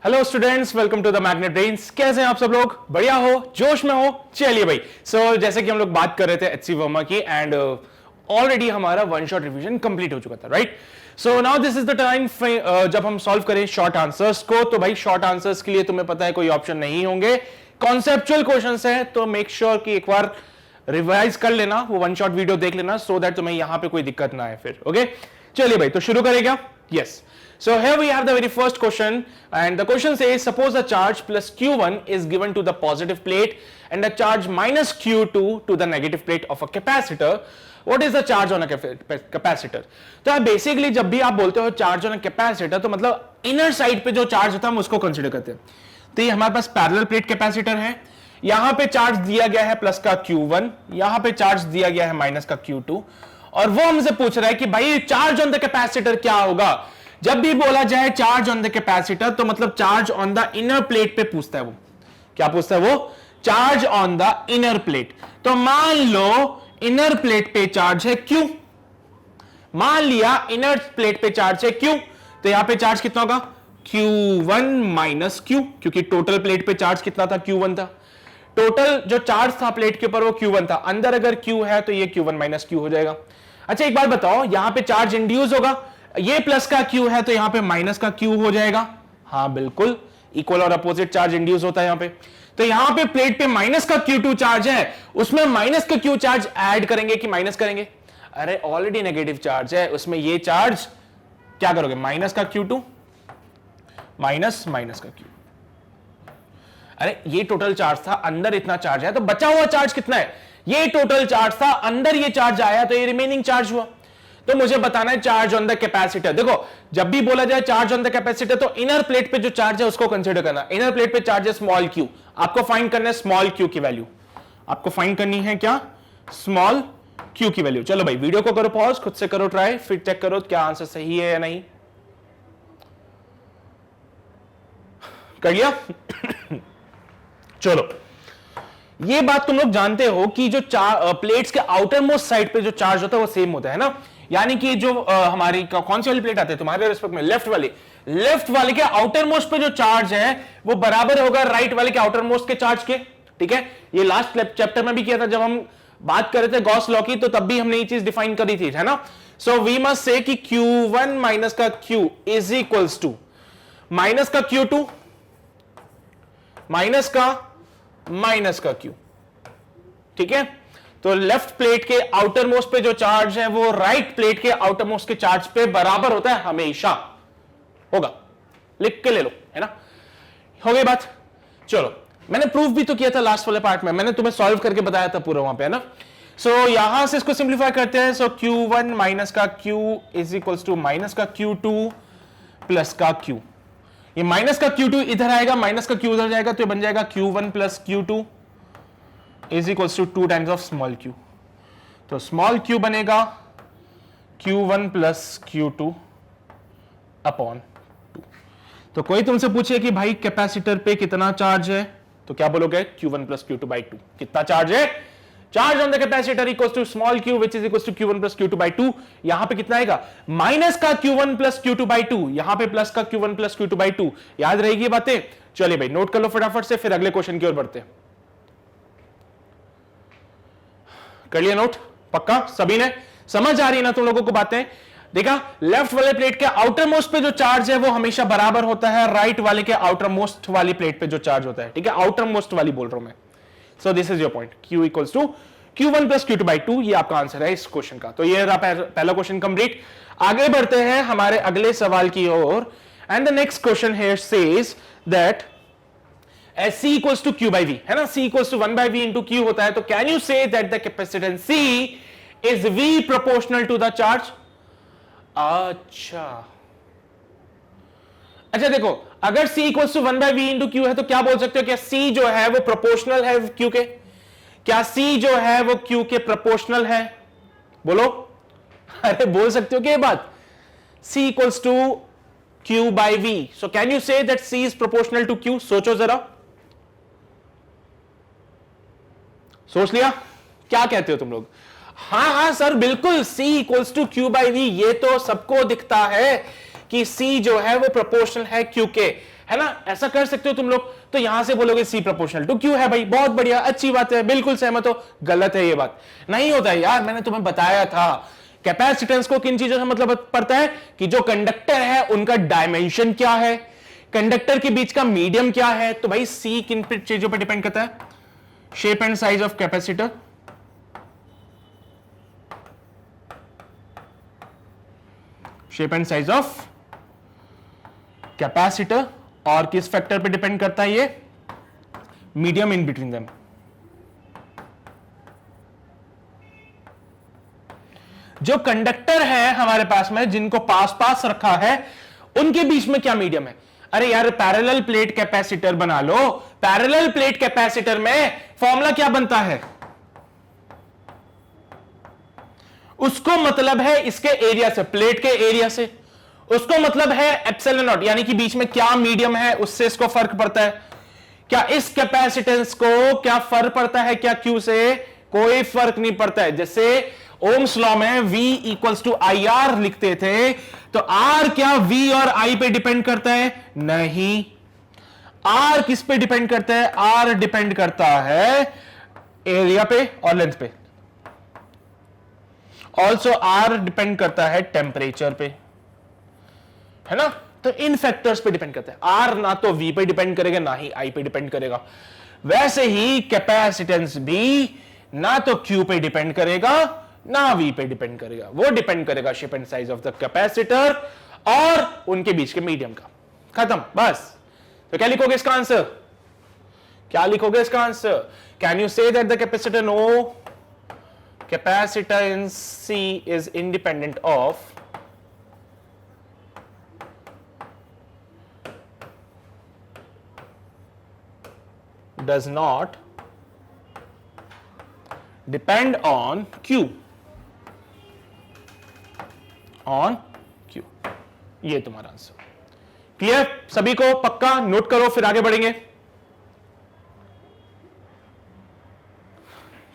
Hello students, welcome to the Magnet Brains. कैसे हैं आप सब लोग? बढ़िया हो, जोश में हो? चलिए भाई। जैसे कि हम लोग बात कर रहे थे एचसी वर्मा की एंड ऑलरेडी हमारा वन शॉट रिवीजन कंप्लीट हो चुका था, right? So now this is the time जब हम सॉल्व करें शॉर्ट आंसर्स को। तो भाई शॉर्ट आंसर्स के लिए तुम्हें पता है कोई ऑप्शन नहीं होंगे, कॉन्सेप्चुअल क्वेश्चंस है, तो मेक श्योर कि एक बार रिवाइज कर लेना, वो वन शॉट वीडियो देख लेना, सो दैट तुम्हें यहां पे कोई दिक्कत ना आए फिर। ओके चलिए भाई, तो शुरू करें क्या? Yes. So here we have the very first question, and the question says suppose a charge plus q1 is given to the positive plate and a charge minus q2 to the negative plate of a capacitor. What is the charge on a capacitor? तो आप basically जब भी आप बोलते हो charge on a capacitor, तो मतलब inner side पे जो चार्ज होता है हम उसको कंसीडर करते हैं। तो ये हमारे पास पैरेलल प्लेट कैपेसिटर है, यहां पे चार्ज दिया गया है प्लस का q1, यहां पे चार्ज दिया गया है माइनस का q2, और वो हमसे पूछ रहा है कि भाई चार्ज ऑन द कैपेसिटर क्या होगा। जब भी बोला जाए चार्ज ऑन द कैपेसिटर, तो मतलब charge on the inner plate पे पूछता है। वो क्या पूछता है? वो charge on the inner plate. तो मान लो इनर प्लेट पे चार्ज है Q, मान लिया इनर प्लेट पे चार्ज है Q, तो यहां पे चार्ज कितना होगा? Q1 माइनस Q, क्योंकि टोटल प्लेट पे चार्ज कितना था? Q1 था। टोटल जो चार्ज था प्लेट के ऊपर वो Q1 था, अंदर अगर Q है तो ये Q1 माइनस Q हो जाएगा। अच्छा एक बात बताओ, यहां पे चार्ज इंड्यूस होगा, ये प्लस का Q है तो यहां पे माइनस का Q हो जाएगा। हाँ बिल्कुल, इक्वल और अपोजिट चार्ज इंड्यूस होता है यहां पे। तो यहां पे प्लेट पे माइनस का Q2 चार्ज है, उसमें माइनस का Q चार्ज ऐड करेंगे कि माइनस करेंगे? अरे ऑलरेडी नेगेटिव चार्ज है, उसमें ये चार्ज क्या करोगे? माइनस का Q2 माइनस माइनस का Q। अरे ये टोटल चार्ज था, अंदर इतना चार्ज है, तो बचा हुआ चार्ज कितना है? ये टोटल चार्ज था, अंदर ये चार्ज आया तो ये रिमेनिंग चार्ज हुआ। तो मुझे बताना है चार्ज ऑन द कैपेसिटर। देखो जब भी बोला जाए चार्ज ऑन द कैपेसिटर, तो इनर प्लेट पे जो चार्ज है उसको कंसीडर करना। इनर प्लेट पे चार्ज है स्मॉल q, आपको फाइंड करना है स्मॉल q की वैल्यू। आपको फाइंड करनी है क्या? स्मॉल q की वैल्यू। चलो भाई वीडियो को करो पॉज, खुद से करो ट्राई, फिर चेक करो क्या आंसर सही है या नहीं। कर लिया? चलो, ये बात तुम लोग जानते हो कि जो प्लेट्स के आउटर मोस्ट साइड पे जो चार्ज होता है वो सेम होता है ना। यानी कि जो हमारी कौन सी वाली प्लेट आती है तुम्हारे रिस्पेक्ट में? लेफ्ट वाले के आउटर मोस्ट पे जो चार्ज है वो बराबर होगा राइट वाले के आउटर मोस्ट के चार्ज के। ठीक है, ये लास्ट चैप्टर में भी किया था जब हम बात कर रहे थे गॉस लॉ की, तो तब भी हमने ये चीज डिफाइन करी थी, है ना। सो वी मस्ट से कि Q1 माइनस का Q is equals to minus का Q2 माइनस का Q। ठीक है, तो लेफ्ट प्लेट के आउटर मोस्ट पे जो चार्ज है वो राइट प्लेट के आउटर मोस्ट के चार्ज पे बराबर होता है, हमेशा होगा। लिख के ले लो, है ना। हो गई बात? चलो, मैंने प्रूफ भी तो किया था लास्ट वाले पार्ट में, मैंने तुम्हें सॉल्व करके बताया था पूरा वहां पे, है ना। सो यहां से इसको सिंप्लीफाई करते हैं। सो Q1 माइनस का Q is equals to minus का Q2 प्लस का Q। ये माइनस का Q2 इधर आएगा, माइनस का Q उधर जाएगा, तो ये बन जाएगा Q1 plus Q2 is equals to 2 times of small q। तो स्मॉल q बनेगा Q1 प्लस Q2 अपॉन 2। तो कोई तुमसे पूछे कि भाई कैपेसिटर पे कितना चार्ज है, तो क्या बोलोगे? Q1 plus Q2 by 2। कितना चार्ज है? Charge on the capacitor equals to small q which is equals to Q1 plus Q2 by 2। यहां पे कितना आएगा? माइनस का Q1 प्लस Q2 बाई 2, यहां पे प्लस का Q1 प्लस Q2 बाई 2। याद रहेगी ये बातें? चलिए भाई नोट कर लो फटाफट से, फिर अगले क्वेश्चन की ओर बढ़ते हैं। कर लिया नोट? पक्का सभी ने? समझ आ रही है ना तुम लोगों को बातें? देखा, लेफ्ट वाले प्लेट के आउटर मोस्ट पे जो चार्ज है वो हमेशा बराबर होता है राइट वाले के आउटर मोस्ट वाली प्लेट पे जो चार्ज होता है। ठीक है, आउटर मोस्ट वाली बोल रहा हूं मैं। So this is your point, Q equals to Q1 plus Q2 by 2। ये आपका आंसर है इस क्वेश्चन का। तो ये रहा पहला क्वेश्चन कंप्लीट। आगे बढ़ते हैं हमारे अगले सवाल की ओर। And the next question here says that as C equals to Q by V, है ना। C equals to 1 by V into Q होता है, तो can you say that the capacitance C is V proportional to the charge? अच्छा देखो, अगर C equals to 1 by V into Q है तो क्या बोल सकते हो? क्या C जो है वो प्रोपोर्शनल है Q के? क्या C जो है वो Q के प्रोपोर्शनल है? बोलो। अरे बोल सकते हो क्या ये बात? C equals to Q by V, so can you say that C is proportional to Q? सोचो जरा, सोच लिया? क्या कहते हो तुम लोग? हाँ सर बिल्कुल, C equals to Q by V। ये तो सबको दिखता है कि C जो है वो प्रोपोर्शनल है Q के। है ना, ऐसा कर सकते हो तुम लोग। तो यहां से बोलोगे सी प्रोपोर्शनल टू क्यू है भाई, बहुत बढ़िया, अच्छी बात है, बिल्कुल सहमत हो। गलत है ये बात, नहीं होता है यार, मैंने तुम्हें बताया था कैपेसिटेंस को किन चीजों से मतलब पड़ता है कि जो कंडक्टर है उनका डायमेंशन क्या है, कंडक्टर के बीच का मीडियम क्या है। तो भाई सी किन चीजों पर डिपेंड करता है, shape and size of capacitor, shape and size of capacitor, और किस फैक्टर पे डिपेंड करता है ये, मीडियम इन बिटवीन देम। जो कंडक्टर है हमारे पास में, जिनको पास पास रखा है, उनके बीच में क्या मीडियम है। अरे यार पैरेलल प्लेट कैपेसिटर बना लो, पैरेलल प्लेट कैपेसिटर में फॉर्मूला क्या बनता है, उसको मतलब है इसके एरिया से, प्लेट के एरिया से, उसको मतलब है एप्सिलॉन नॉट, यानी कि बीच में क्या मीडियम है उससे इसको फर्क पड़ता है। क्या इस कैपेसिटेंस को क्या फर्क पड़ता है क्या क्यू से, कोई फर्क नहीं पड़ता है। जैसे ओम्स लॉ में V equals to I R लिखते थे, तो R क्या V और I पे डिपेंड करता है, नहीं। R किस पे डिपेंड करता है, R डिपेंड करता है एरिया पे और लेंथ पे, ऑल्सो R डिपेंड करता है टेम्परेचर पे, है ना। तो इन फैक्टर्स पे डिपेंड करता है। R ना तो V पे डिपेंड करेगा ना ही I पे डिपेंड करेगा। वैसे ही कैपेसिटेंस भी ना तो Q पे डिपेंड करेगा ना V पे डिपेंड करेगा, वो डिपेंड करेगा shape and size of the capacitor और उनके बीच के मीडियम का। खत्म, बस। तो क्या लिखोगे इसका आंसर, क्या लिखोगे इसका answer, can you say that the capacitor, no, capacitance C is independent of does not depend on Q, on Q। ये तुम्हारा आंसर क्लियर सभी को, पक्का नोट करो, फिर आगे बढ़ेंगे।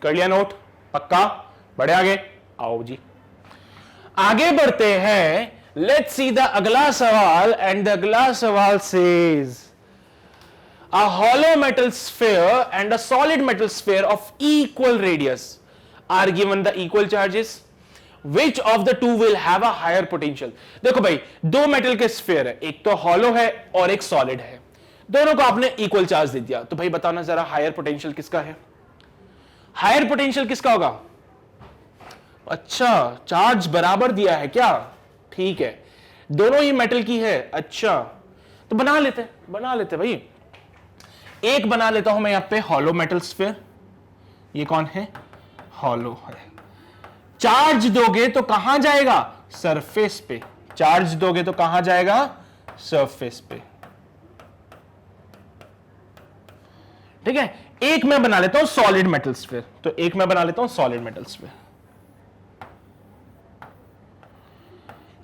कर लिया नोट, पक्का, बढ़े आगे, आओ जी आगे बढ़ते हैं। लेट्स सी द अगला सवाल, एंड द अगला सवाल says a hollow metal sphere and a solid metal sphere of equal radius are given the equal charges, which of the two will have a higher potential। देखो भाई, दो metal के sphere है, एक तो hollow है और एक सॉलिड है, दोनों को आपने इक्वल चार्ज दे दिया, तो भाई बताना जरा हायर पोटेंशियल किसका है, हायर पोटेंशियल किसका होगा। अच्छा, चार्ज बराबर दिया है क्या, ठीक है, दोनों ही मेटल की है, अच्छा तो बना लेते भाई। एक बना लेता हूं मैं यहां पे हॉलो मेटल स्फीयर, ये कौन है, हॉलो है। चार्ज दोगे तो कहां जाएगा, सरफेस पे, चार्ज दोगे तो कहां जाएगा, सरफेस पे, ठीक है। एक मैं बना लेता हूं सॉलिड मेटल स्फीयर, तो एक मैं बना लेता हूं सॉलिड मेटल स्फीयर।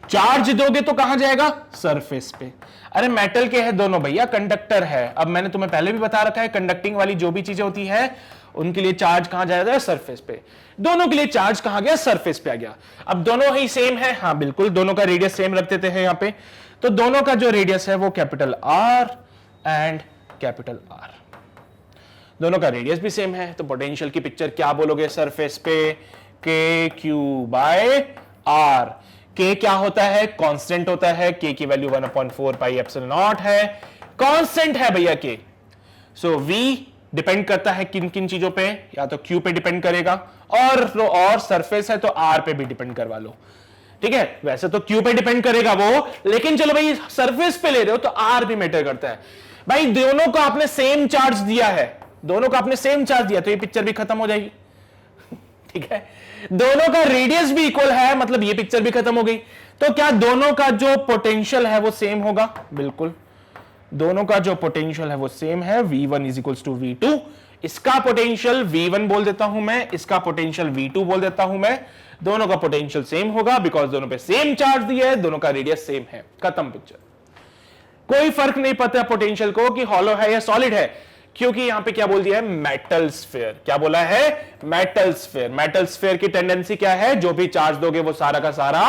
चार्ज दोगे तो कहां जाएगा, सरफेस पे। अरे मेटल के हैं दोनों भैया, कंडक्टर है। अब मैंने तुम्हें पहले भी बता रखा है, कंडक्टिंग वाली जो भी चीजें होती है उनके लिए चार्ज कहां जाएगा, सरफेस पे। दोनों के लिए चार्ज कहां गया, सरफेस पे आ गया। अब दोनों ही सेम है, हाँ बिल्कुल, दोनों का रेडियस सेम रख देते हैं यहां पे। तो दोनों का जो रेडियस है वो capital R and capital R, दोनों का रेडियस भी सेम है। तो पोटेंशियल की पिक्चर क्या बोलोगे, सरफेस पे के क्यू बाय आर। के क्या होता है, कांस्टेंट होता है, के की वैल्यू 1/4 पाई एप्सिलॉन नॉट है, कांस्टेंट है भैया के। सो वी डिपेंड करता है किन किन चीजों पे, या तो क्यू पे डिपेंड करेगा, और सरफेस है तो आर पे भी डिपेंड करवा लो, ठीक है। वैसे तो क्यू पे डिपेंड करेगा वो, लेकिन चलो भाई सरफेस पे ले रहे हो तो आर भी मैटर करता है। भाई दोनों को आपने सेम चार्ज दिया है, दोनों को आपने सेम चार्ज दिया, तो ये पिक्चर भी खत्म हो जाएगी, ठीक है। दोनों का रेडियस भी इक्वल है, मतलब ये पिक्चर भी खत्म हो गई। तो क्या दोनों का जो पोटेंशियल है वो सेम होगा, बिल्कुल, दोनों का जो पोटेंशियल है वो सेम है, V1 is equals to V2। इसका पोटेंशियल V1 बोल देता हूं मैं, इसका पोटेंशियल V2 बोल देता हूं मैं। दोनों का पोटेंशियल सेम होगा बिकॉज दोनों पे सेम चार्ज दिया है, दोनों का रेडियस सेम है, खत्म पिक्चर। कोई फर्क नहीं पड़ता पोटेंशियल को कि हॉलो है या सॉलिड है, क्योंकि यहां पे क्या बोल दिया है, मेटल स्फीयर। क्या बोला है, मेटल स्फीयर। मेटल स्फीयर की टेंडेंसी क्या है, जो भी चार्ज दोगे वो सारा का सारा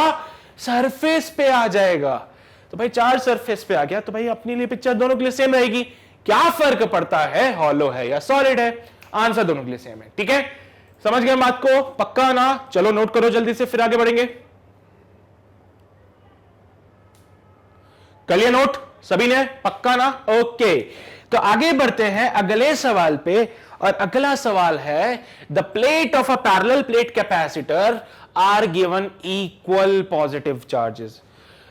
सरफेस पे आ जाएगा, तो भाई चार्ज सरफेस पे आ गया, तो भाई अपने लिए पिक्चर दोनों के लिए सेम रहेगी। क्या फर्क पड़ता है हॉलो है या सॉलिड है? आंसर दोनों के लिए सेम है। ठीक है, समझ गए बात को? पक्का ना? चलो नोट करो जल्दी से, फिर आगे बढ़ेंगे। कर लिया नोट सभी ने? पक्का ना? ओके, तो आगे बढ़ते हैं अगले सवाल पे। और अगला सवाल है, the plate of a parallel plate capacitor are given equal positive charges.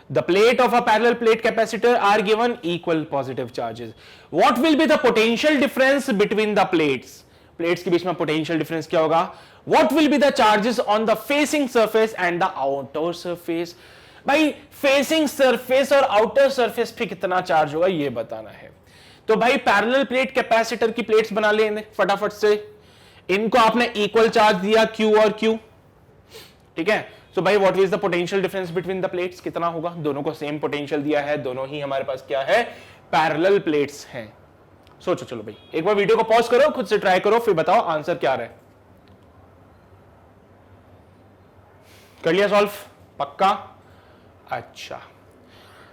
The plate of a parallel plate capacitor are given equal positive charges. What will be the potential difference between the plates? Plates के बीच में potential difference क्या होगा? What will be the charges on the facing surface and the outer surface? भाई facing surface और outer surface पे कितना charge होगा ये बताना है। तो भाई पैरेलल प्लेट कैपेसिटर की प्लेट्स बना लें फटाफट से। इनको आपने इक्वल चार्ज दिया Q और Q, ठीक है। सो भाई what is the potential difference between the plates? कितना होगा? दोनों को सेम पोटेंशियल दिया है, दोनों ही हमारे पास क्या है? पैरेलल प्लेट्स हैं। सोचो, चलो भाई एक बार वीडियो को पॉज करो, खुद से ट्राई करो, फिर बताओ आंसर क्या रहा है। कर लिया सॉल्व? पक्का? अच्छा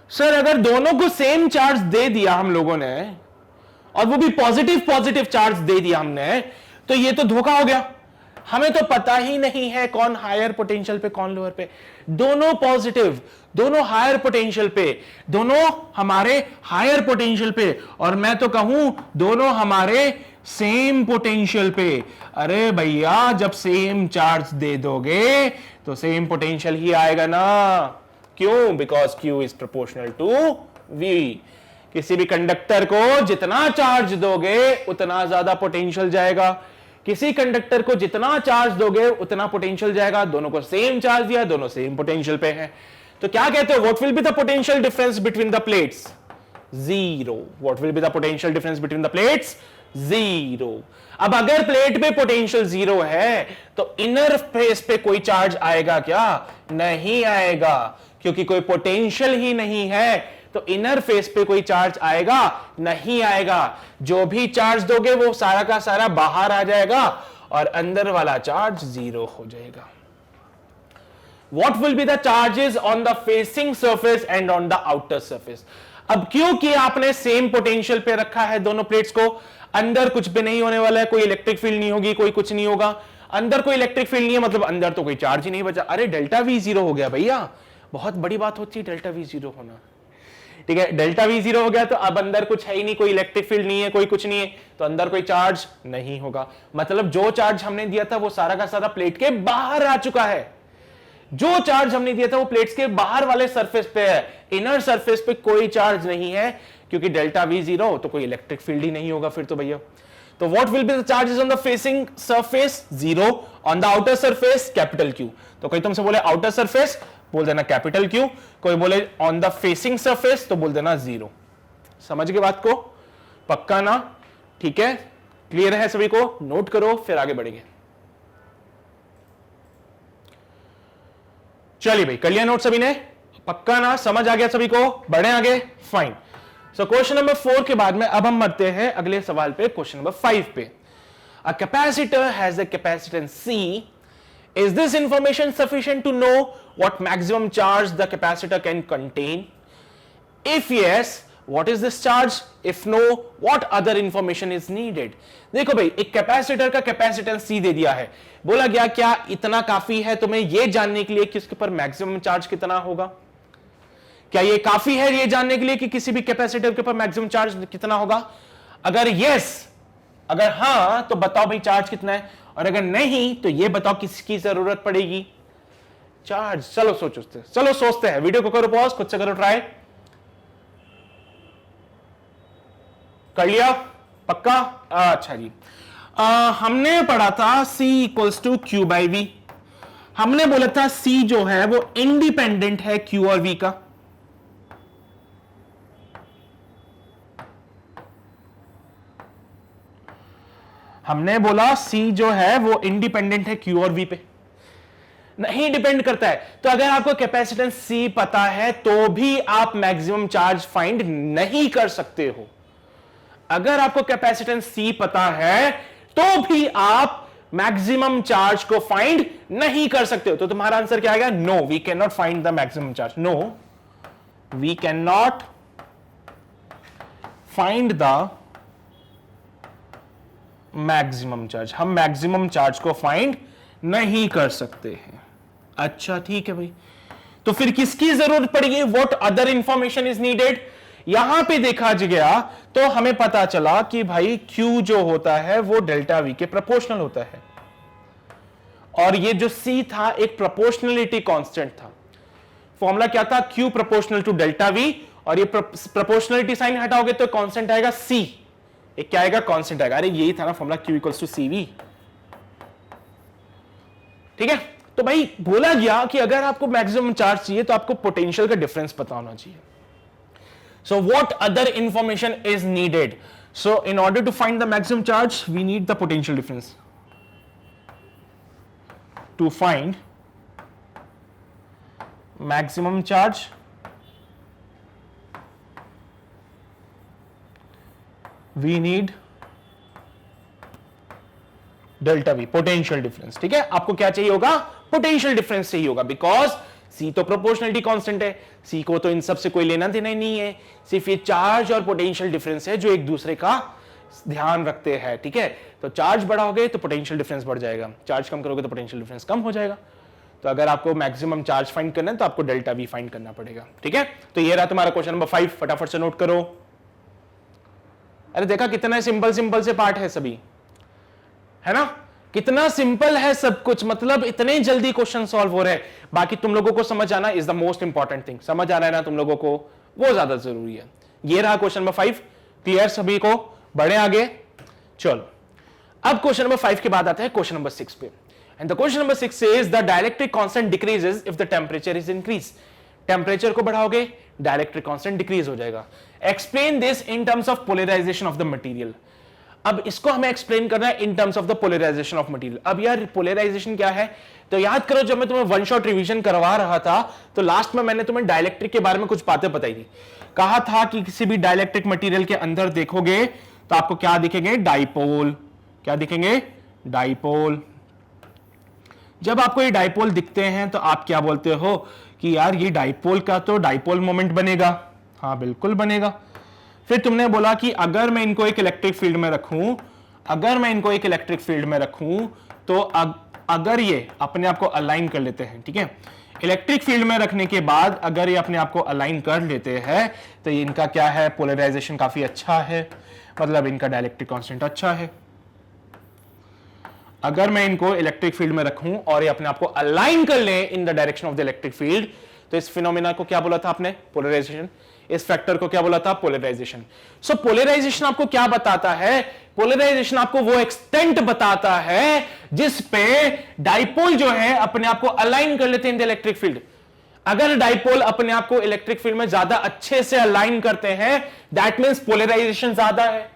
सर, अगर दोनों को सेम चार्ज दे दिया हम लोगों ने, और वो भी पॉजिटिव पॉजिटिव चार्ज दे दिया हमने, तो ये तो धोखा हो गया। हमें तो पता ही नहीं है कौन हायर पोटेंशियल पे कौन लोअर पे। दोनों पॉजिटिव, दोनों हायर पोटेंशियल पे, दोनों हमारे हायर पोटेंशियल पे, और मैं तो कहूं दोनों हमारे सेम पोटेंशियल पे। अरे भैया जब सेम चार्ज दे दोगे तो सेम पोटेंशियल ही आएगा ना। क्यों? Because Q is proportional to V। किसी भी कंडक्टर को जितना चार्ज दोगे उतना ज्यादा पोटेंशियल जाएगा। किसी कंडक्टर को जितना चार्ज दोगे उतना पोटेंशियल जाएगा। दोनों को सेम चार्ज दिया, दोनों सेम पोटेंशियल पे हैं, तो क्या कहते हो? What will be the potential difference between the plates? Zero. What will be the potential difference between the plates? Zero. अब अगर प्लेट पे पोटेंशियल जीरो है तो इनर फेस पे कोई चार्ज आएगा क्या? नहीं आएगा, क्योंकि कोई पोटेंशियल ही नहीं है। तो इनर फेस पे कोई चार्ज आएगा? नहीं आएगा। जो भी चार्ज दोगे वो सारा का सारा बाहर आ जाएगा और अंदर वाला चार्ज जीरो हो जाएगा। What will be the charges on the facing surface and on the outer surface? अब क्योंकि आपने सेम पोटेंशियल पे रखा है दोनों प्लेट्स को, अंदर कुछ भी नहीं होने वाला है, कोई इलेक्ट्रिक फील्ड नहीं होगी, कोई कुछ नहीं होगा। अंदर कोई इलेक्ट्रिक फील्ड नहीं है, मतलब अंदर तो कोई चार्ज ही नहीं बचा। अरे डेल्टा V जीरो हो गया भैया, बहुत बड़ी बात होती है डेल्टा V जीरो होना। ठीक है, डेल्टा V जीरो हो गया तो अब अंदर कुछ है ही नहीं, कोई इलेक्ट्रिक फील्ड नहीं है, कोई कुछ नहीं है, तो अंदर कोई चार्ज नहीं होगा। मतलब जो चार्ज हमने दिया था वो सारा का सारा प्लेट के बाहर आ चुका है। जो चार्ज हमने दिया था वो प्लेट्स के बाहर वाले सरफेस पे है, इनर सरफेस पे कोई चार्ज नहीं है, क्योंकि डेल्टा V जीरो तो कोई इलेक्ट्रिक फील्ड ही नहीं होगा फिर तो भैया। तो what will be the charges on the facing surface? Zero. On the outer surface? Capital Q। तो कोई तुमसे बोले आउटर सरफेस, बोल देना कैपिटल Q। कोई बोले ऑन द फेसिंग सरफेस तो बोल देना जीरो। समझ गए बात को? पक्का ना? ठीक है, क्लियर है सभी को? नोट करो, फिर आगे बढ़ेंगे। चलिए भाई, कर लिया नोट सभी ने? पक्का ना? समझ आ गया सभी को? बढ़े आगे? फाइन। सो क्वेश्चन नंबर 4 के बाद में अब हम बढ़ते हैं अगले सवाल पे, क्वेश्चन नंबर 5 पे। A capacitor has a capacitance C. Is this information sufficient to know what maximum charge the capacitor can contain? If yes, what is this charge? If no, what other information is needed? देखो भाई, एक capacitor का capacitance C दे दिया है, बोला गया क्या इतना काफी है तुम्हें ये जानने के लिए कि उसके ऊपर मैक्सिमम चार्ज कितना होगा? क्या ये काफी है ये जानने के लिए कि किसी भी कैपेसिटर के ऊपर मैक्सिमम चार्ज कितना होगा? अगर यस, अगर हां तो बताओ भाई चार्ज कितना है, और अगर नहीं तो ये बताओ किसकी जरूरत पड़ेगी? चार्ज। चलो सोचते हैं, वीडियो को करो पॉज, खुद से करो ट्राई। कर लिया? पक्का? अच्छा जी, हमने पढ़ा था C equals to Q by V। हमने बोला था C जो है वो इंडिपेंडेंट है Q और V का। हमने बोला C जो है वो इंडिपेंडेंट है Q और V पे, नहीं डिपेंड करता है। तो अगर आपको कैपेसिटेंस C पता है तो भी आप मैक्सिमम चार्ज फाइंड नहीं कर सकते हो। अगर आपको कैपेसिटेंस C पता है तो भी आप मैक्सिमम चार्ज को फाइंड नहीं कर सकते हो। तो तुम्हारा आंसर क्या आएगा? No, we can not find the maximum charge. No, we can not find the maximum charge, हम मैक्सिमम चार्ज को फाइंड नहीं कर सकते हैं। अच्छा ठीक है भाई, तो फिर किसकी जरूरत पड़ेगी? What other information is needed? यहां पे देखा गया तो हमें पता चला कि भाई Q जो होता है वो डेल्टा V के प्रोपोर्शनल होता है, और ये जो C था एक प्रोपोर्शनलिटी कांस्टेंट था। फॉर्मूला क्या था? Q proportional to delta V, और ये प्रोपोर्शनलिटी साइन हटाओगे तो कांस्टेंट आएगा C। एक क्या आएगा? कांस्टेंट आएगा। अरे यही था ना formula, Q equals to CV। ठीक है, तो भाई बोला गया कि अगर आपको मैक्सिमम चार्ज चाहिए तो आपको पोटेंशियल का डिफरेंस पता होना चाहिए। So what other information is needed? So in order to find the maximum charge, we need the potential difference. To find maximum charge, we need delta V, potential difference. ठीक है, आपको क्या चाहिए होगा? पोटेंशियल डिफरेंस चाहिए होगा, because C तो proportionality constant है, C को तो इन सब से कोई लेना देना ही नहीं है, सिर्फ ये चार्ज और पोटेंशियल डिफरेंस है जो एक दूसरे का ध्यान रखते हैं। ठीक है, तो चार्ज बढ़ाओगे तो पोटेंशियल डिफरेंस बढ़ जाएगा, चार्ज कम करोगे तो पोटेंशियल डिफरेंस कम हो जाएगा। तो अगर आपको मैक्सिमम चार्ज फाइंड करना है तो आपको डेल्टा V फाइंड करना पड़ेगा। ठीक है, तो ये रहा तुम्हारा क्वेश्चन नंबर 5, फटाफट से नोट करो। अरे देखा कितना सिंपल सिंपल से पार्ट है सभी, है ना? कितना सिंपल है सब कुछ, मतलब इतने जल्दी क्वेश्चन सॉल्व हो रहे हैं। बाकी तुम लोगों को समझ आना is the most important thing. समझ आ रहा है ना तुम लोगों को, वो ज्यादा जरूरी है। ये रहा क्वेश्चन नंबर 5, क्लियर सभी को? बढ़े आगे, चलो अब क्वेश्चन नंबर 5 के बाद आता है क्वेश्चन नंबर 6 पे। And the question number 6 says the dielectric constant decreases if the temperature is increase. Temperature को बढ़ाओगे डाइलेक्ट्रिक कांस्टेंट डिक्रीज हो जाएगा। Explain this in terms of polarisation of the material. अब इसको हमें एक्सप्लेन करना है in terms of the polarisation of material. अब यार पोलराइजेशन क्या है? तो याद करो जब मैं तुम्हें वन शॉट रिवीजन करवा रहा था तो लास्ट में मैंने तुम्हें डाइलेक्ट्रिक के बारे में कुछ बातें बताई थी। कहा था कि किसी भी डाइलेक्ट्रिक मटेरियल के अंदर देखोगे तो आपको क्या दिखेंगे? डाइपोल। क्या दिखेंगे? डाइपोल। जब आपको ये डाइपोल दिखते हैं तो आप क्या बोलते हो कि यार ये डाइपोल का तो डाइपोल मोमेंट बनेगा। हाँ बिल्कुल बनेगा। फिर तुमने बोला कि अगर मैं इनको एक इलेक्ट्रिक फील्ड में रखूं, अगर मैं इनको एक इलेक्ट्रिक फील्ड में रखूं तो अगर ये अपने आप को अलाइन कर लेते हैं, ठीक है, इलेक्ट्रिक फील्ड में रखने के बाद अगर ये अपने आप को अलाइन कर लेते हैं तो ये इनका क्या है? पोलराइजेशन काफी अच्छा है, मतलब इनका डाइलेक्ट्रिक कांस्टेंट अच्छा है। अगर मैं इनको इलेक्ट्रिक फील्ड में रखूं और ये अपने आप को अलाइन कर ले in the direction of the electric field, तो इस फिनोमेना को क्या बोला था आपने? पोलराइजेशन। इस फैक्टर को क्या बोला था? पोलराइजेशन। सो पोलराइजेशन आपको क्या बताता है? पोलराइजेशन आपको वो एक्सटेंट बताता है जिस पे डाइपोल जो है अपने आप को अलाइन कर लेते हैं इन द इलेक्ट्रिक फील्ड। अगर डाइपोल अपने आप को इलेक्ट्रिक फील्ड में ज्यादा अच्छे से अलाइन करते हैं, दैट मींस पोलराइजेशन ज्यादा है।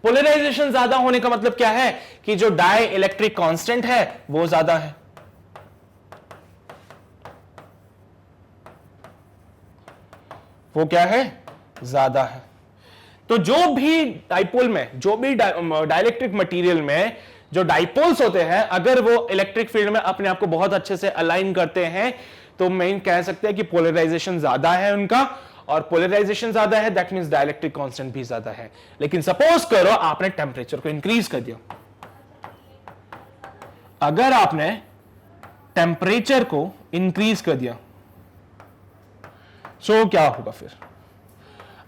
पोलराइजेशन ज्यादा होने का मतलब क्या है? कि जो डाई इलेक्ट्रिक कांस्टेंट है वो ज्यादा है। वो क्या है? ज्यादा है। तो जो भी डाइपोल में, जो भी डाइलेक्ट्रिक मटेरियल में जो डाइपोल्स होते हैं, अगर वो इलेक्ट्रिक फील्ड में अपने आप को बहुत अच्छे से अलाइन करते हैं तो मैं कह सकते हैं कि पोलराइजेशन ज्यादा है उनका, और पोलराइजेशन ज्यादा है दैट मींस डाइलेक्ट्रिक कांस्टेंट भी ज्यादा है। लेकिन सपोज करो आपने टेंपरेचर को इंक्रीज कर दिया। अगर आपने टेंपरेचर को इंक्रीज कर दिया सो क्या होगा? फिर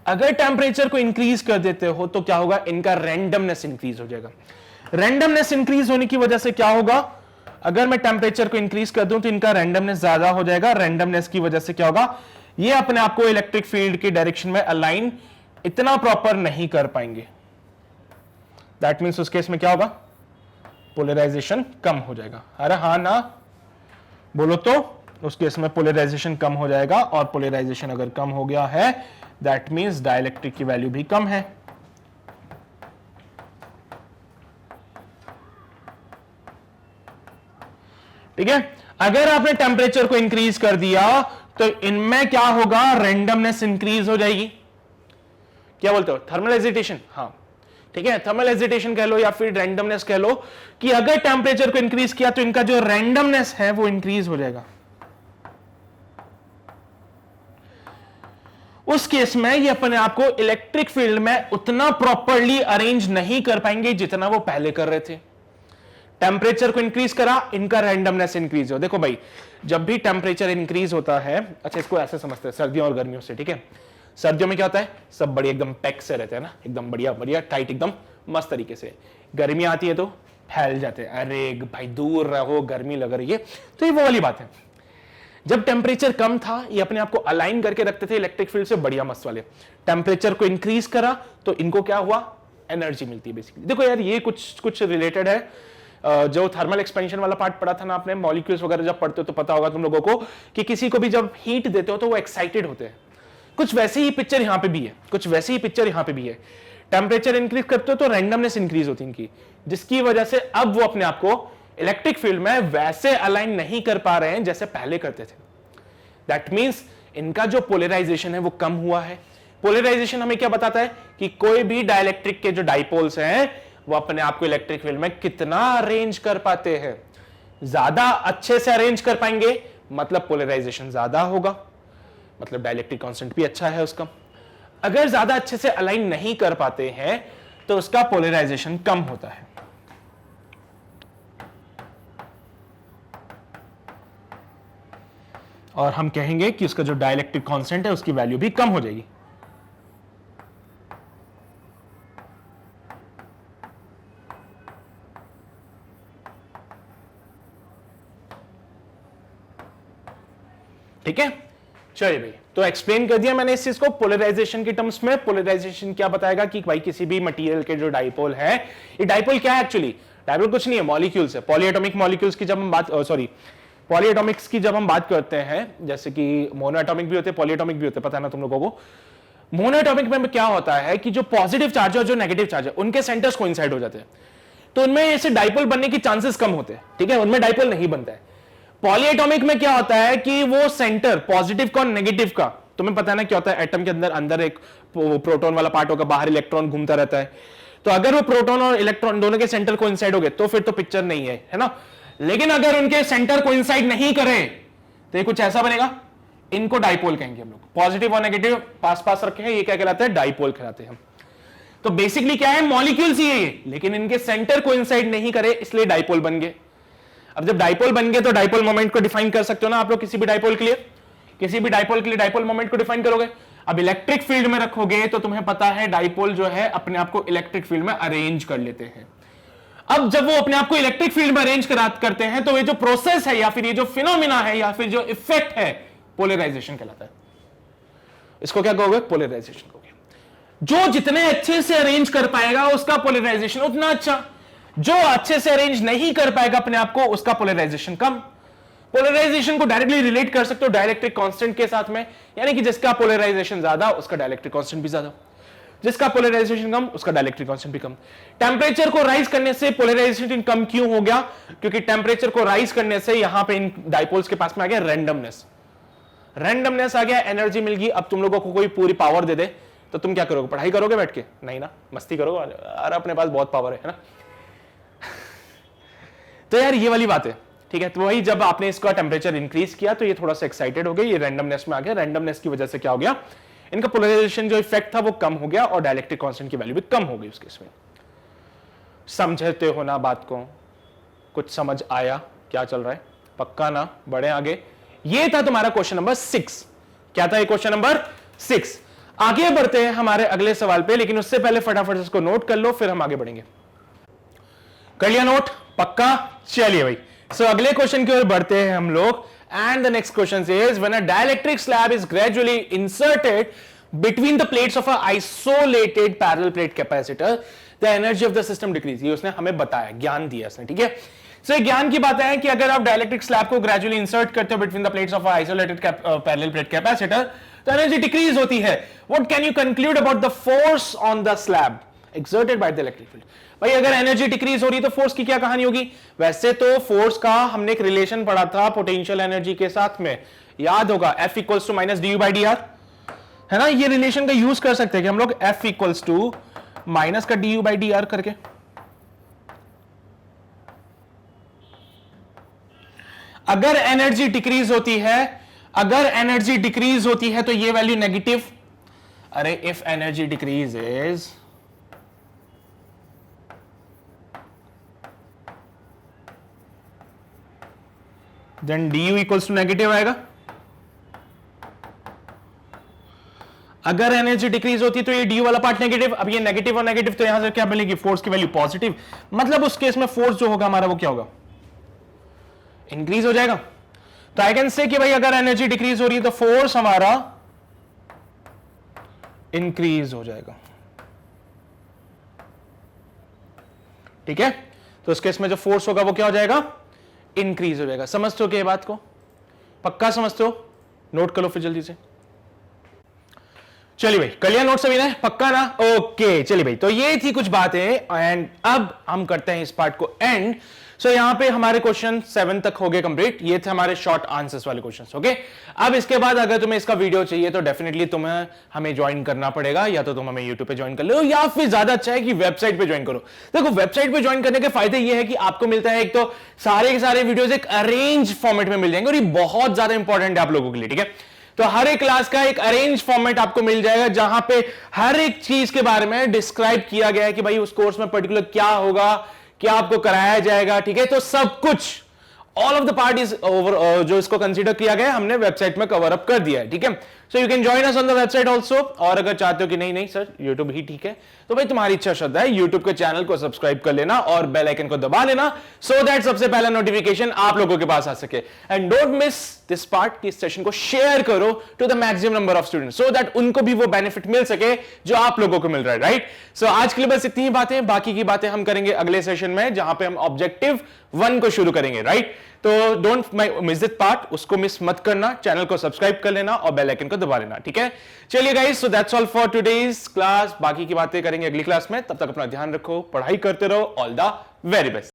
अगर टेंपरेचर को इंक्रीज कर देते हो तो क्या होगा? इनका रैंडमनेस इंक्रीज हो जाएगा। रैंडमनेस इंक्रीज होने की वजह से क्या होगा? अगर मैं टेंपरेचर को इंक्रीज कर दूं तो इनका रैंडमनेस ज्यादा हो जाएगा। रैंडमनेस की वजह से क्या होगा? ये अपने आप को इलेक्ट्रिक फील्ड के डायरेक्शन में अलाइन इतना प्रॉपर नहीं कर पाएंगे। दैट मींस उस केस में क्या होगा? पोलराइजेशन कम हो जाएगा। अरे हाँ ना बोलो तो। उस केस में पोलराइजेशन कम हो जाएगा, और पोलराइजेशन अगर कम हो गया है दैट मींस डाइलेक्ट्रिक की वैल्यू भी कम है। ठीक है, अगर आपने टेंपरेचर को इंक्रीज कर दिया तो इनमें क्या होगा? रैंडमनेस इंक्रीज हो जाएगी। क्या बोलते हो? Thermal agitation. हाँ ठीक है, थर्मल एजिटेशन कह लो या फिर रैंडमनेस कह लो, कि अगर टेंपरेचर को इंक्रीज किया तो इनका जो रैंडमनेस है वो इंक्रीज हो जाएगा। उस केस में ये अपने आप को इलेक्ट्रिक फील्ड में उतना प्रॉपरली अरेंज नहीं कर पाएंगे जितना वो पहले कर रहे थे। टेम्परेचर को इंक्रीज करा, इनका रैंडमनेस इंक्रीज हो। देखो भाई, जब भी टेम्परेचर इंक्रीज होता है, अच्छा इसको ऐसे समझते हैं सर्दियों और गर्मियों से, ठीक है। सर्दियों में क्या होता है, सब बड़ी एकदम पैक से रहते हैं ना, एकदम बढ़िया बढ़िया टाइट, एकदम मस्त तरीके से। गर्मी आती है तो फैल जाते हैं, अरे भाई दूर रहो गर्मी लग रही है। तो ये वो वाली बात है। जब टेम्परेचर कम था, ये अपने आप को अलाइन करके रखते थे इलेक्ट्रिक फील्ड से, बढ़िया मस्त वाले। टेम्परेचर को इंक्रीज करा तो इनको क्या हुआ, एनर्जी मिलती है बेसिकली। देखो यार, ये कुछ रिलेटेड है, जो थर्मल एक्सपेंशन वाला पार्ट पढ़ा था ना आपने, मॉलिक्यूल्स वगैरह जब पढ़ते हो तो पता होगा तुम लोगों को कि किसी को भी जब हीट देते हो तो वो एक्साइटेड होते हैं। कुछ वैसे ही पिक्चर यहां पे भी है, कुछ वैसे ही पिक्चर यहां पे भी है। टेम्परेचर इंक्रीज करते हो तो रैंडमनेस इंक्रीज होती है इनकी, जिसकी वजह से अब वो अपने आप को इलेक्ट्रिक फील्ड में वैसे अलाइन नहीं कर पा रहे हैं जैसे पहले करते थे। दैट मीन्स इनका जो पोलराइजेशन है वो कम हुआ है। पोलराइजेशन हमें क्या बताता है कि कोई भी डाइलेक्ट्रिक के जो डाइपोल्स हैं वो अपने आप को इलेक्ट्रिक फील्ड में कितना अरेंज कर पाते हैं। ज्यादा अच्छे से अरेंज कर पाएंगे मतलब पोलराइजेशन ज्यादा होगा, मतलब डाइलेक्ट्रिक कांस्टेंट भी अच्छा है उसका। अगर ज्यादा अच्छे से अलाइन नहीं कर पाते हैं तो उसका पोलराइजेशन कम होता है। और हम कहेंगे कि उसका जो डाइलेक्ट्रिक कांस्टेंट है उसकी वैल्यू भी कम हो जाएगी। ठीक है, चलिए भाई, तो एक्सप्लेन कर दिया मैंने इस चीज को पोलराइजेशन के टर्म्स में। पोलराइजेशन क्या बताएगा कि भाई किसी भी मटेरियल के जो डाइपोल है, ये डाइपोल क्या है एक्चुअली, डाइपोल कुछ नहीं है, मॉलिक्यूल्स है। पॉलीएटॉमिक मॉलिक्यूल्स की जब हम बात पॉलीएटॉमिक्स की जब हम बात करते हैं, जैसे कि मोनोएटॉमिक भी होते हैं, पॉलीएटॉमिक भी होते हैं, पता है ना तुम लोगों को। मोनोएटॉमिक में क्या होता है कि जो पॉजिटिव चार्ज और जो नेगेटिव चार्ज है उनके सेंटर्स कोइंसाइड हो जाते हैं, तो उनमें ऐसे डाइपोल बनने की चांसेस कम होते हैं, ठीक है, उनमें डाइपोल नहीं बनता है। पॉलीएटॉमिक में क्या होता है कि वो सेंटर पॉजिटिव का और नेगेटिव का, तुम्हें पता है ना क्या होता है, एटम के अंदर एक प्रोटॉन वाला पार्ट होगा, बाहर इलेक्ट्रॉन घूमता रहता है। तो अगर वो प्रोटॉन और इलेक्ट्रॉन दोनों के सेंटर कोइंसाइड हो गए तो फिर तो पिक्चर नहीं है ना। लेकिन अगर उनके सेंटर कोइंसाइड नहीं करे तो ये कुछ ऐसा बनेगा, इनको डाइपोल कहेंगे हम लोग। पॉजिटिव और नेगेटिव पास पास रखे हैं, ये क्या कहलाते हैं, डाइपोल कहलाते हैं। तो बेसिकली क्या है, मॉलिक्यूल्स ही है ये, लेकिन इनके सेंटर कोइंसाइड नहीं करे इसलिए डाइपोल बन गए। अब जब डाइपोल बन गए तो डाइपोल मोमेंट को डिफाइन कर सकते हो ना आप लोग, किसी भी डाइपोल के लिए, किसी भी डाइपोल के लिए डाइपोल मोमेंट को डिफाइन करोगे। अब इलेक्ट्रिक फील्ड में रखोगे तो तुम्हें पता है डाइपोल जो है अपने आप को इलेक्ट्रिक फील्ड में अरेंज कर लेते हैं। अब जब वो अपने आप को इलेक्ट्रिक फील्ड में अरेंज करते हैं तो ये जो प्रोसेस है या फिर ये जो फिनोमिना है या फिर जो इफेक्ट है, पोलराइजेशन कहलाता है। इसको क्या कहोगे, पोलराइजेशन कहोगे। जो जितने अच्छे से अरेंज कर पाएगा उसका पोलराइजेशन उतना अच्छा, जो अच्छे से अरेंज नहीं कर पाएगा अपने आप को उसका पोलराइजेशन कम। पोलराइजेशन को डायरेक्टली रिलेट कर सकते हो डाइलेक्ट्रिक कांस्टेंट के साथ में, यानी कि जिसका पोलराइजेशन ज्यादा उसका डाइलेक्ट्रिक कांस्टेंट भी ज्यादा, जिसका पोलराइजेशन कम उसका डाइलेक्ट्रिक कांस्टेंट भी कम। टेम्परेचर को राइज करने से पोलराइजेशन कम क्यों हो गया, क्योंकि टेम्परेचर को राइज करने से यहां पे इन डाइपोल्स के पास में आ गया रैंडमनेस, रैंडमनेस आ गया, एनर्जी मिल गई। अब तुम लोगों को कोई पूरी पावर दे दे तो तुम क्या करोगे, पढ़ाई करोगे बैठ के, नहीं ना, मस्ती करोगे, अरे अपने पास बहुत पावर है ना। तो यार ये वाली बात है, ठीक है। तो वही जब आपने इसका टेम्परेचर इंक्रीज किया तो ये थोड़ा सा एक्साइटेड हो गया, ये रैंडमनेस में आ गया। रैंडमनेस की वजह से क्या हो गया, इनका पोलराइजेशन जो इफेक्ट था वो कम हो गया और डाइलेक्ट्रिक कांस्टेंट की वैल्यू भी कम हो गई उस केस में। समझते हो ना बात को, कुछ समझ आया क्या चल रहा है, पक्का ना, बढ़े आगे। ये था तुम्हारा क्वेश्चन नंबर 6। क्या था ये क्वेश्चन नंबर 6। आगे बढ़ते हैं हमारे अगले सवाल पे, लेकिन उससे पहले फटाफट इसको नोट कर लो फिर हम आगे बढ़ेंगे। कर लिया नोट, पक्का, चलिए भाई। सो अगले क्वेश्चन की ओर बढ़ते हैं हम लोग। And the next question is, when a dielectric slab is gradually inserted between the plates of a isolated parallel plate capacitor, the energy of the system decrease। ये उसने हमें बताया, ज्ञान दिया उसने, ठीक है। सो ज्ञान की बात है कि अगर आप डाइलेक्ट्रिक स्लैब को ग्रेजुअली इंसर्ट करते हो between the plates of isolated parallel plate capacitor तो एनर्जी डिक्रीज होती है। What can you conclude about the force on the slab exerted by the electric field. भाई अगर एनर्जी डिक्रीज हो रही है तो फोर्स की क्या कहानी होगी। वैसे तो फोर्स का हमने एक रिलेशन पढ़ा था पोटेंशियल एनर्जी के साथ में, याद होगा, F equals to minus d by d r, है ना। ये रिलेशन का यूज कर सकते हैं कि हम लोग F इक्वल्स टू माइनस का D you by d are करके। अगर एनर्जी डिक्रीज होती है, अगर एनर्जी डिक्रीज होती है तो ये वैल्यू नेगेटिव, अरे if energy decreases then du equals to negative आएगा। अगर एनर्जी डिक्रीज होती तो ये डी वाला पार्ट नेगेटिव, अब ये नेगेटिव और नेगेटिव तो यहां से क्या मिलेगी, फोर्स की वैल्यू पॉजिटिव, मतलब उस केस में फोर्स जो होगा हमारा वो क्या होगा, इंक्रीज हो जाएगा। तो आई कैन से कि भाई अगर एनर्जी डिक्रीज हो रही है तो फोर्स हमारा इंक्रीज हो जाएगा। ठीक है, तो उस केस में जो फोर्स होगा वो क्या हो जाएगा, इंक्रीज हो जाएगा। समझते हो क्या ये बात को, पक्का समझते हो, नोट कर लो फिर जल्दी से। चलिए भाई कर लिया नोट सभी ने, पक्का ना, ओके। चलिए भाई तो ये थी कुछ बातें एंड अब हम करते हैं इस पार्ट को एंड। सो यहां पे हमारे क्वेश्चन 7 तक हो गए कंप्लीट, ये थे हमारे शॉर्ट आंसर्स वाले क्वेश्चंस। ओके, अब इसके बाद अगर तुम्हें इसका वीडियो चाहिए तो डेफिनेटली तुम्हें हमें ज्वाइन करना पड़ेगा, या तो तुम हमें यूट्यूब पे ज्वाइन कर लो या फिर ज्यादा अच्छा है कि वेबसाइट पे ज्वाइन करो। देखो वेबसाइट पे ज्वाइन करने के फायदे ये है कि आपको मिलता है एक तो सारे के सारे वीडियोस एक अरेंज फॉर्मेट में मिल जाएंगे और ये बहुत ज्यादा इंपॉर्टेंट है आप लोगों के लिए। ठीक है, तो हर एक क्लास का एक अरेंज फॉर्मेट आपको मिल जाएगा जहां पे हर एक चीज के बारे में डिस्क्राइब किया गया है कि भाई उस कोर्स में पर्टिकुलर क्या होगा, क्या आपको कराया जाएगा। ठीक है, तो सब कुछ all of the part is over, जो इसको कंसीडर किया गया है हमने वेबसाइट में कवर अप कर दिया है। ठीक है, so you can join us on the website also. और अगर चाहते हो कि नहीं नहीं सर यूट्यूब ही ठीक है, तो भाई तुम्हारी इच्छा श्रद्धा है, यूट्यूब के चैनल को सब्सक्राइब कर लेना और बेल आइकन को दबा लेना सो दैट सबसे पहला नोटिफिकेशन आप लोगों के पास आ सके। And don't miss this part, कि इस सेशन को शेयर करो to the maximum number of students so that उनको भी वो बेनिफिट मिल सके जो आप लोगों को मिल रहा है। राइट, सो आज के लिए बस इतनी ही बातें, बाकी की बातें हम करेंगे अगले सेशन में जहां पे हम ऑब्जेक्टिव 1 को शुरू करेंगे। राइट, तो डोंट मिस दिस पार्ट, उसको मिस मत करना, चैनल को सब्सक्राइब कर लेना और बेल आइकन को दबा लेना। ठीक है, चलिए guys, so that's all for today's class, बाकी की बातें करेंगे अगली क्लास में। तब तक अपना ध्यान रखो, पढ़ाई करते रहो, ऑल द वेरी बेस्ट।